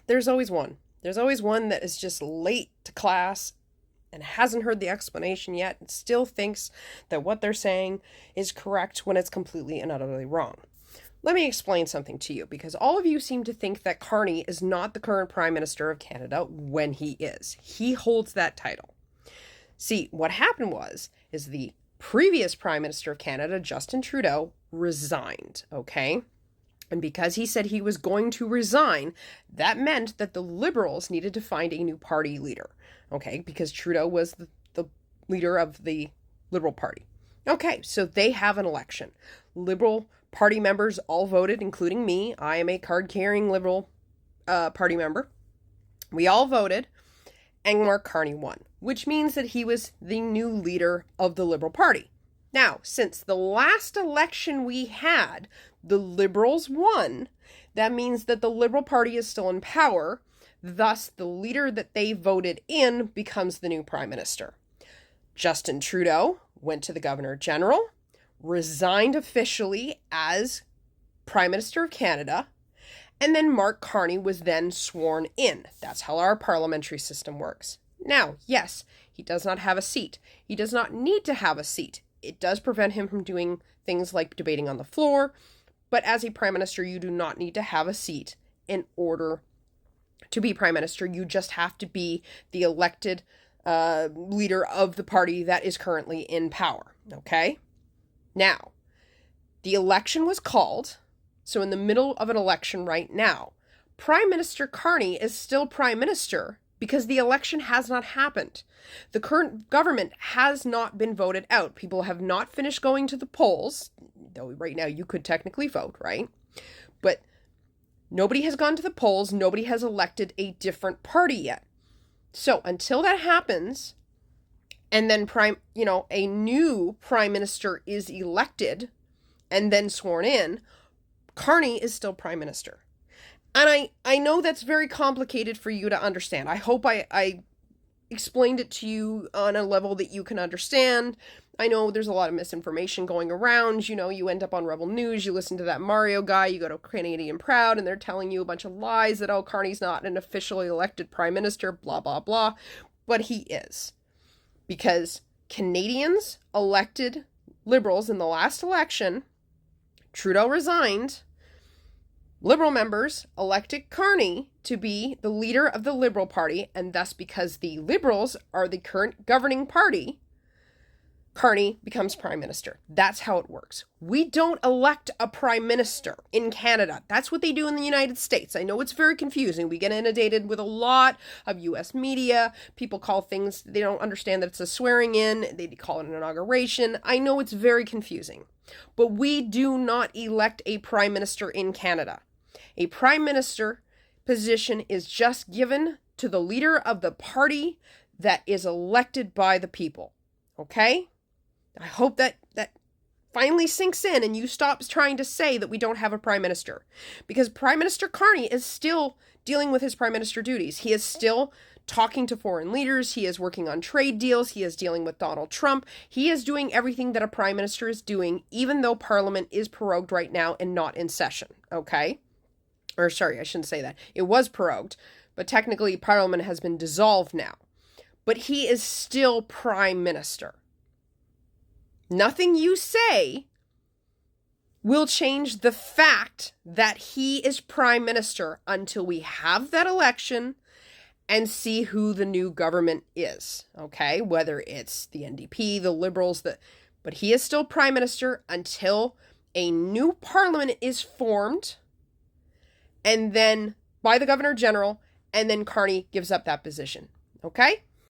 There's always one. There's always one that is just late to class and hasn't heard the explanation yet and still thinks that what they're saying is correct when it's completely and utterly wrong. Let me explain something to you, because all of you seem to think that Carney is not the current Prime Minister of Canada when he is. He holds that title. See, what happened is the previous Prime Minister of Canada, Justin Trudeau, resigned, okay? And because he said he was going to resign, that meant that the Liberals needed to find a new party leader, okay? Because Trudeau was the leader of the Liberal Party. Okay, so they have an election. Liberal Party members all voted, including me. I am a card-carrying Liberal Party member. We all voted, and Mark Carney won, which means that he was the new leader of the Liberal Party. Now, since the last election we had, the Liberals won, that means that the Liberal Party is still in power. Thus, the leader that they voted in becomes the new Prime Minister. Justin Trudeau went to the Governor General, resigned officially as Prime Minister of Canada, and then Mark Carney was then sworn in. That's how our parliamentary system works. Now, yes, he does not have a seat. He does not need to have a seat. It does prevent him from doing things like debating on the floor, but as a Prime Minister, you do not need to have a seat in order to be Prime Minister. You just have to be the elected leader of the party that is currently in power, okay? Now, the election was called, so in the middle of an election right now, Prime Minister Carney is still Prime Minister because the election has not happened. The current government has not been voted out. People have not finished going to the polls, though right now you could technically vote, right? But nobody has gone to the polls. Nobody has elected a different party yet. So until that happens, and then a new Prime Minister is elected and then sworn in, Carney is still Prime Minister. And I know that's very complicated for you to understand. I hope I explained it to you on a level that you can understand. I know there's a lot of misinformation going around. You end up on Rebel News, you listen to that Mario guy, you go to Canadian Proud, and they're telling you a bunch of lies that, Carney's not an officially elected Prime Minister, blah, blah, blah. But he is. Because Canadians elected Liberals in the last election. Trudeau resigned. Liberal members elected Carney to be the leader of the Liberal Party, and thus because the Liberals are the current governing party, Carney becomes Prime Minister. That's how it works. We don't elect a Prime Minister in Canada. That's what they do in the United States. I know it's very confusing. We get inundated with a lot of U.S. media. People call things, they don't understand that it's a swearing in. They call it an inauguration. I know it's very confusing. But we do not elect a Prime Minister in Canada. A Prime Minister position is just given to the leader of the party that is elected by the people. Okay? I hope that finally sinks in and you stop trying to say that we don't have a Prime Minister. Because Prime Minister Carney is still dealing with his Prime Minister duties. He is still talking to foreign leaders. He is working on trade deals. He is dealing with Donald Trump. He is doing everything that a Prime Minister is doing, even though Parliament is prorogued right now and not in session. Okay? Or sorry, I shouldn't say that. It was prorogued, but technically Parliament has been dissolved now. But he is still Prime Minister. Nothing you say will change the fact that he is Prime Minister until we have that election and see who the new government is, okay? Whether it's the NDP, the Liberals, but he is still Prime Minister until a new Parliament is formed, and then by the Governor General, and then Carney gives up that position, okay?